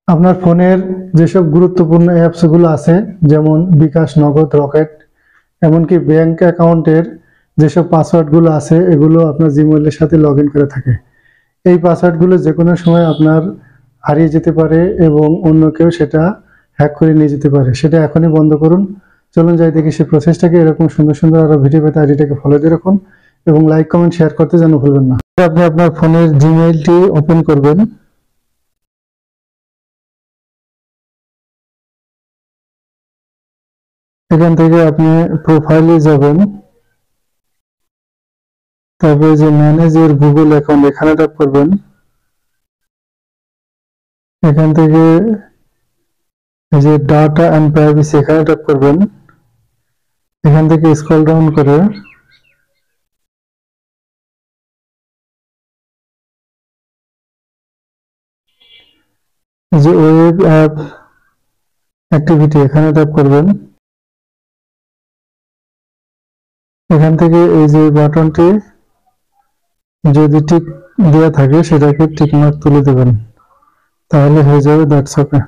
আপনার ফোনের যেসব গুরুত্বপূর্ণ অ্যাপসগুলো আছে, যেমন বিকাশ, নগদ, রকেট, এমনকি ব্যাংক অ্যাকাউন্টের যেসব পাসওয়ার্ডগুলো আছে, এগুলো আপনার জিমেইলের সাথে লগ ইন করে থাকে। এই পাসওয়ার্ডগুলো যে কোনো সময় আপনার হারিয়ে যেতে পারে এবং অন্য কেউ সেটা হ্যাক করে নিয়ে যেতে পারে। সেটা এখনই বন্ধ করুন। চলুন যাই দেখি সেই প্রসেসটাকে। এরকম সুন্দর সুন্দর আরো ভিডিও পেতে আইডিটাকে ফলো দিয়ে রাখুন এবং লাইক, কমেন্ট, শেয়ার করতে যেন ভুলবেন না। আপনি আপনার ফোনের জিমেইলটি ওপেন করবেন। এখান থেকে আপনি প্রোফাইলে যাবেন, তারপরে যে ম্যানেজ ইওর গুগল অ্যাকাউন্ট এখানে ট্যাপ করবেন। এখান থেকে এই যে ডাটা এন্ড প্রাইভেসি এখানে ট্যাপ করবেন। এখান থেকে স্ক্রল ডাউন করে এই যে ওয়েব অ্যাপ অ্যাক্টিভিটি এখানে ট্যাপ করবেন। এখান থেকে এই যে বাটনটি যদি টিক দেওয়া থাকে সেটাকে টিক মার্ক তুলে দেবেন, তাহলে হয়ে যাবে। That's okay.